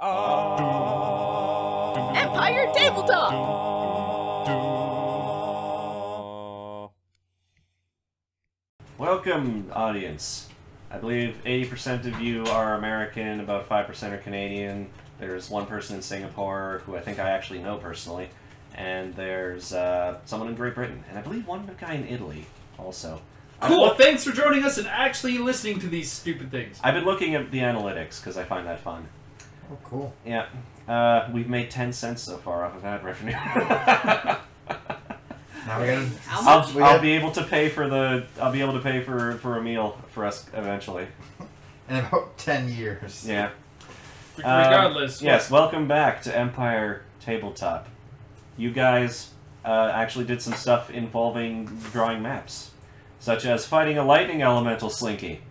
Empire Tabletop! Welcome, audience. I believe 80% of you are American, about 5% are Canadian. There's one person in Singapore who I think I actually know personally. And there's someone in Great Britain. And I believe one guy in Italy also. Cool, thanks for joining us and actually listening to these stupid things. I've been looking at the analytics because I find that fun. Oh, cool. Yeah. We've made 10 cents so far off of ad revenue. Now we gotta... I'll be able to pay for for a meal for us eventually. In about 10 years. Yeah. Regardless. Yes, welcome back to Empire Tabletop. You guys actually did some stuff involving drawing maps, such as fighting a lightning elemental slinky.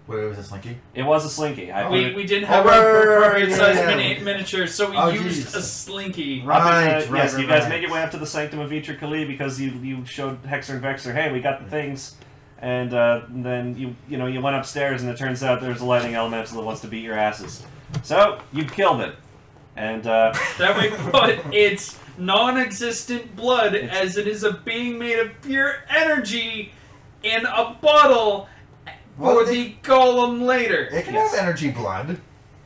Wait, was it Slinky? It was a slinky. We didn't have appropriate-sized miniatures, so we used a slinky. Yes, you guys make your way up to the Sanctum of Vitra Kali because you showed Hexer and Vexer, hey, we got the things, and then you went upstairs and it turns out there's a lightning elemental that wants to beat your asses. So you killed it, and then we put its non-existent blood, as it is a being made of pure energy, in a bottle. For the golem later. It can have energy blood.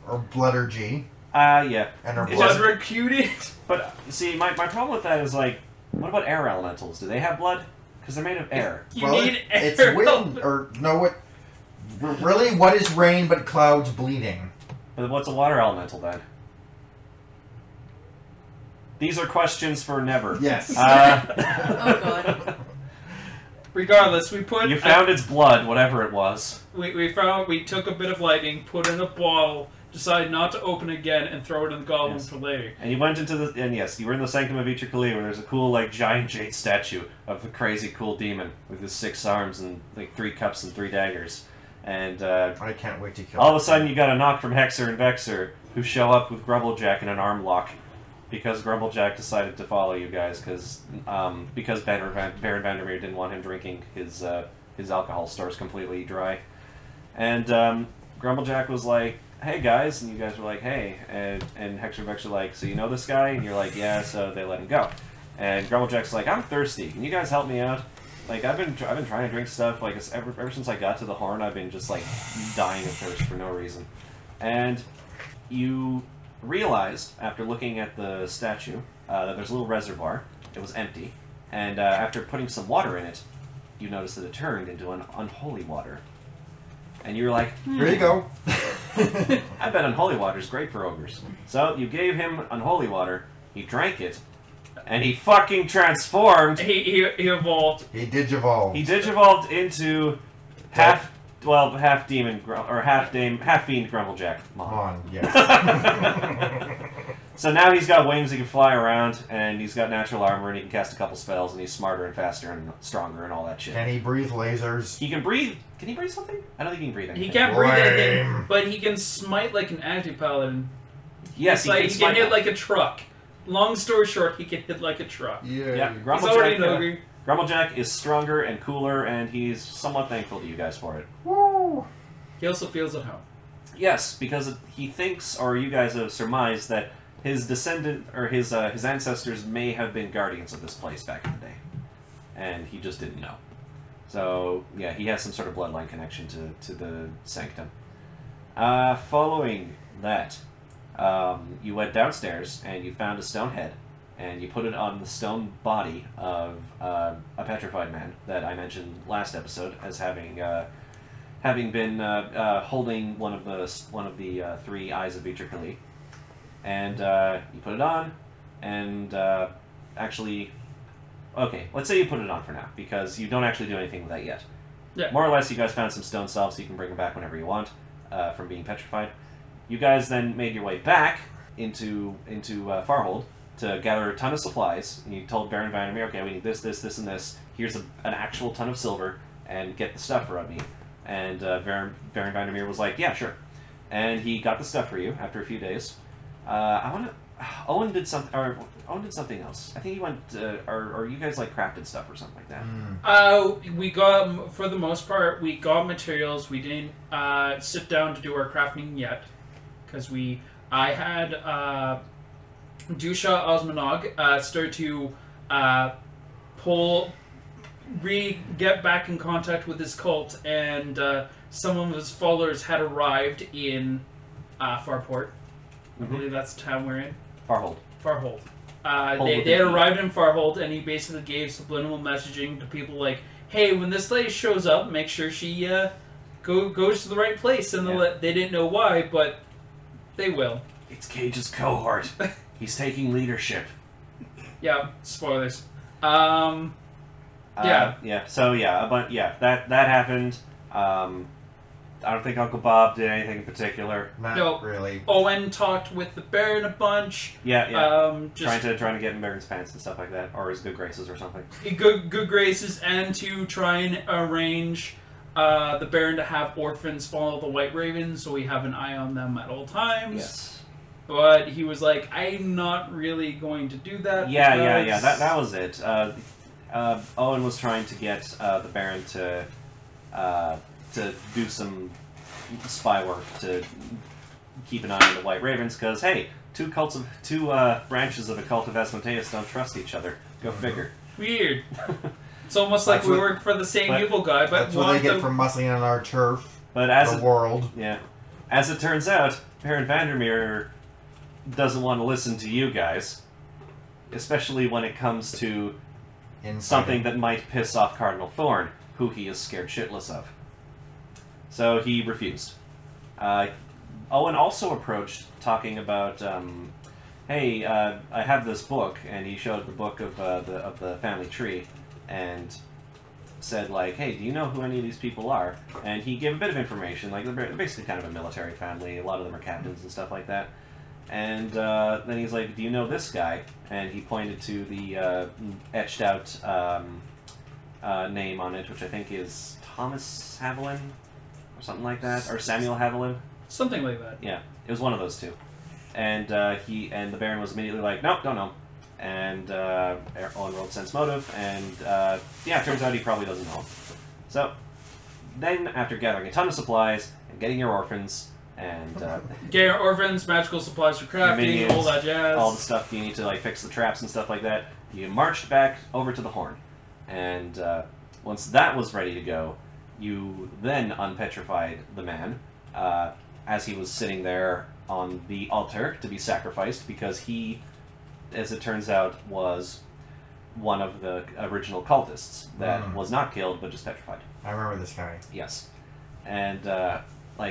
Or bloodergy. Yeah. And her blood. blood. Just recuted. But, see, my problem with that is, like, what about air elementals? Do they have blood? Because they're made of air. You need air. It's wind. Or, no, what... Really, what is rain but clouds bleeding? But what's a water elemental, then? These are questions for never. Yes. Oh, God. Regardless, we put... You found its blood, whatever it was. We took a bit of lightning, put it in a bottle, decided not to open again, and throw it in the goblin for later. And you went into the... And yes, you were in the Sanctum of Vitra Kali, where there's a cool, like, giant jade statue of a crazy cool demon with his 6 arms and, like, 3 cups and 3 daggers. And, I can't wait to kill all of a sudden you got a knock from Hexer and Vexer, who show up with Grumblejack in an arm lock. Because Grumblejack decided to follow you guys, because Baron Vandermeer didn't want him drinking his alcohol stores completely dry. And Grumblejack was like, hey guys, and you guys were like, hey, and Hexer and Vex are like, so you know this guy? And you're like, yeah, so they let him go. And Grumblejack's like, I'm thirsty, can you guys help me out? Like, I've been trying to drink stuff, like, ever since I got to the Horn, I've been just, like, dying of thirst for no reason. And you realized, after looking at the statue, that there's a little reservoir. It was empty. And after putting some water in it, you noticed that it turned into an unholy water. And you were like, Here you go. I bet unholy water is great for ogres. So you gave him unholy water, he drank it, and he fucking transformed. He evolved. He digivolved. He digivolved into half demon or half fiend Grumblejack. Come on, yes. So now he's got wings, he can fly around, and he's got natural armor, and he can cast a couple spells, and he's smarter and faster and stronger and all that shit. Can he breathe lasers? He can breathe. Can he breathe something? I don't think he can breathe anything. He can't breathe anything, but he can smite like an anti-paladin. Yes, he can hit like a truck. Long story short, he can hit like a truck. Yeah, He's already an ogre. Grumblejack is stronger and cooler, and he's somewhat thankful to you guys for it. Woo! He also feels at home. Yes, because he thinks, or you guys have surmised, that his descendant, or his ancestors may have been guardians of this place back in the day. And he just didn't know. So, yeah, he has some sort of bloodline connection to the Sanctum. Following that, you went downstairs, and you found a stone head. And you put it on the stone body of a petrified man that I mentioned last episode as having been holding one of the 3 eyes of Vitra Kali. And you put it on, and actually, okay, let's say you put it on for now because you don't actually do anything with that yet. Yeah. More or less, you guys found some stone salve, so you can bring them back whenever you want from being petrified. You guys then made your way back into Farhold to gather a ton of supplies, and you told Baron Vandermeer, okay, we need this, this, this, and this. Here's an actual ton of silver, and get the stuff for me. And Baron Vandermeer was like, yeah, sure. And he got the stuff for you after a few days. Owen did something else. I think he went, or you guys like crafted stuff or something like that. We got, for the most part, we got materials. We didn't sit down to do our crafting yet. because I had Dusha Osmanog start to get back in contact with his cult, and some of his followers had arrived in Farport. I believe that's the town we're in. Farhold. They had arrived in Farhold, and he basically gave subliminal messaging to people like, hey, when this lady shows up, make sure she goes to the right place. And they didn't know why, but they will. It's Cage's cohort. He's taking leadership. Yeah, spoilers. So that happened. I don't think Uncle Bob did anything in particular. Not really. Owen talked with the Baron a bunch. Trying to get in Baron's pants and stuff like that, or his good graces or something. Good graces, and to try and arrange the Baron to have orphans follow the White Ravens, so we have an eye on them at all times. Yes. But he was like, I'm not really going to do that. Yeah. That was it. Owen was trying to get the Baron to do some spy work to keep an eye on the White Ravens, because hey, two branches of a cult of Asmodeus don't trust each other. Go figure. Weird. It's almost like we work for the same evil guy, but that's what they get for muscling on our turf. But as the world. Yeah, as it turns out, Baron Vandermeer doesn't want to listen to you guys, especially when it comes to something that might piss off Cardinal Thorn, who he is scared shitless of. So he refused. Owen also approached, talking about, hey, I have this book, and he showed the book of the family tree, and said, like, hey, do you know who any of these people are? And he gave a bit of information, like, they're basically kind of a military family, a lot of them are captains and stuff like that. And then he's like, do you know this guy? And he pointed to the etched out name on it, which I think is Thomas Haviland, or something like that, or Samuel Haviland. Something like that. Yeah, it was one of those two. And the Baron was immediately like, nope, don't know. And Owen rolled sense motive, and it turns out he probably doesn't know. So then, after gathering a ton of supplies and getting your orphans, and getting orphans, magical supplies for crafting, minions, all that jazz, all the stuff you need to like fix the traps and stuff like that, you marched back over to the Horn. And once that was ready to go, you then unpetrified the man as he was sitting there on the altar to be sacrificed, because he, as it turns out, was one of the original cultists that was not killed but just petrified. I remember this guy. Yes. And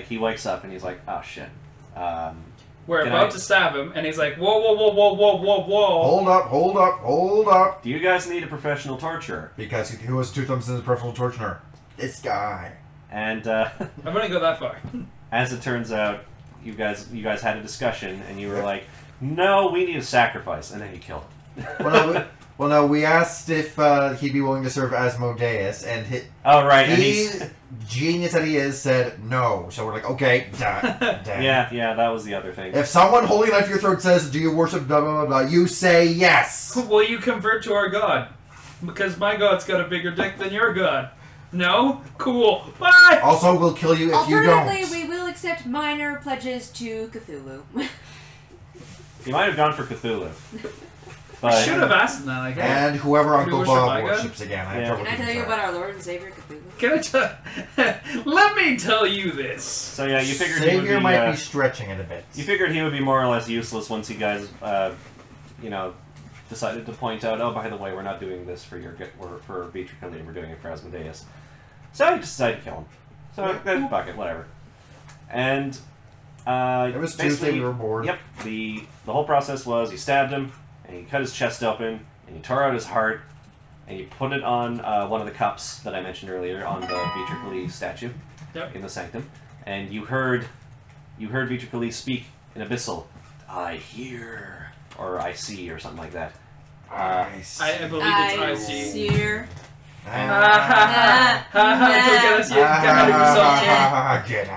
he wakes up and he's like, oh shit. We're about to stab him, and he's like, whoa, whoa, whoa, whoa, whoa, whoa, whoa. Hold up. Do you guys need a professional torturer? Because who has two thumbs in his professional torturer? This guy. And I'm gonna go that far. As it turns out, you guys had a discussion, and you were like, no, we need a sacrifice, and then you killed him. Well, no, we asked if he'd be willing to serve Asmodeus, and genius that he is, said no. So we're like, okay, damn. Yeah, that was the other thing. If someone holding a knife to your throat says, do you worship blah, blah, blah, blah, you say yes. Will you convert to our god? Because my god's got a bigger dick than your god. No? Cool. Bye! Also, we'll kill you if you don't. Alternatively, we will accept minor pledges to Cthulhu. You might have gone for Cthulhu. But I should have asked him that, I guess. And whoever Uncle Bob worships worships again. Can I tell you about our Lord and Savior Cthulhu? Can I tell... Let me tell you this. So yeah, you figured Savior he would be, might be stretching it a bit. You figured he would be more or less useless once you guys, decided to point out, oh, by the way, we're not doing this for Vitricali, we're doing it for Asmodeus. So you decided to kill him. So fuck it, whatever. And it was Tuesday, we were bored. Yep. The whole process was you stabbed him, and you cut his chest open, and you tore out his heart, and you put it on one of the cups that I mentioned earlier on the Vitricali statue in the sanctum, and you heard Vitricali speak in Abyssal, I hear, or I see, or something like that. I believe it's Aisir.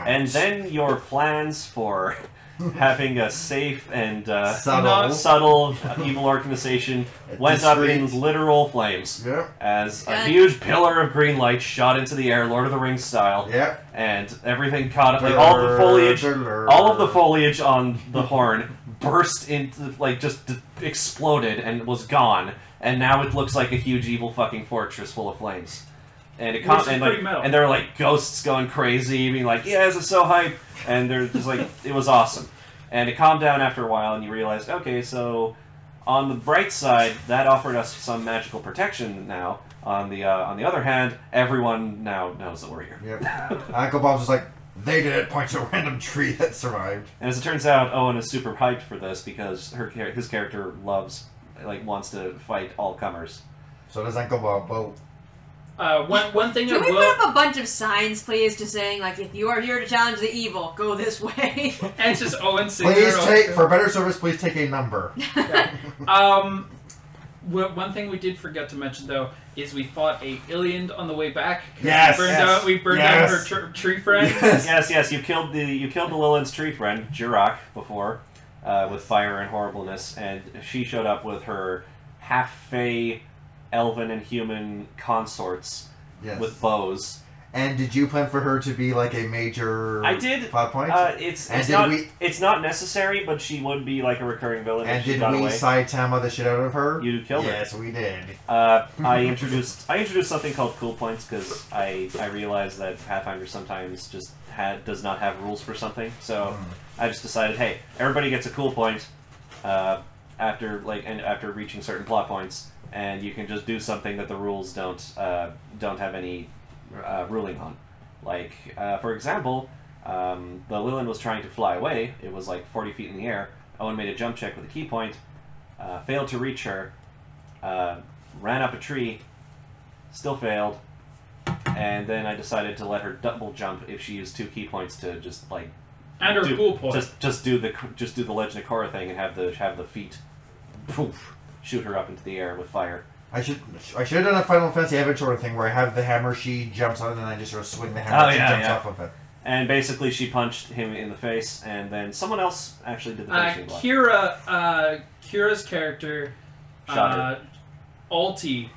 And then your plans for having a safe and subtle evil organization, went up in literal flames. Yep. As a huge pillar of green light shot into the air, Lord of the Rings style. Yep. And everything caught up. Like, all of the foliage on the horn burst into, like, just exploded and was gone. And now it looks like a huge evil fucking fortress full of flames. And it and there are like ghosts going crazy, being like, "Yeah, this is so hype," and they're just like, it was awesome. And it calmed down after a while, and you realized, okay, so on the bright side, that offered us some magical protection. Now, on the other hand, everyone now knows that we're here. Yep. Uncle Bob's just like, they did it. Points to a random tree that survived. And as it turns out, Owen is super hyped for this because his character wants to fight all comers. So does Uncle Bob. One thing. Can we put up a bunch of signs, please, just saying, like, if you are here to challenge the evil, go this way? And it's just Owen sitting for better service, please take a number. Okay. One thing we did forget to mention, though, is we fought a Iliand on the way back. Yes. We burned down her tree friend. Yes. You killed the Lillian's tree friend, Jirak, before, with fire and horribleness, and she showed up with her half-fae elven and human consorts with bows. And did you plan for her to be like a major plot point? It's not necessary, but she would be like a recurring villain. And did we Saitama the shit out of her? You killed her. Yes, we did. I introduced something called cool points because I realized that Pathfinder sometimes just does not have rules for something. So I just decided, hey, everybody gets a cool point after reaching certain plot points. And you can just do something that the rules don't have any ruling on. Like, for example, the Lillian was trying to fly away. It was like 40 feet in the air. Owen made a jump check with a key point, failed to reach her, ran up a tree, still failed, and then I decided to let her double jump if she used 2 key points to just like cool point. Just do the Legend of Korra thing and have the feet poof, shoot her up into the air with fire. I should have done a Final Fantasy Adventure thing where I have the hammer, she jumps on it, and I just sort of swing the hammer, she jumps off of it. And basically, she punched him in the face, and then someone else actually did the finishing blow. Kira's character, shot her. Alti,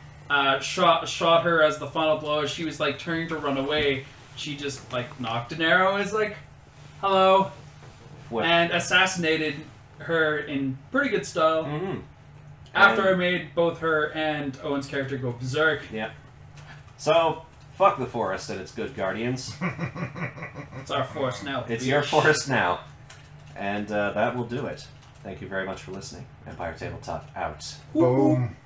shot her as the final blow. As she was like turning to run away, she just like knocked an arrow. Is like, hello, and assassinated her in pretty good style. Mm-hmm. After I made both her and Owen's character go berserk. Yeah. So, fuck the forest and its good guardians. It's our forest now. It's your forest now. And that will do it. Thank you very much for listening. Empire Tabletop out. Boom.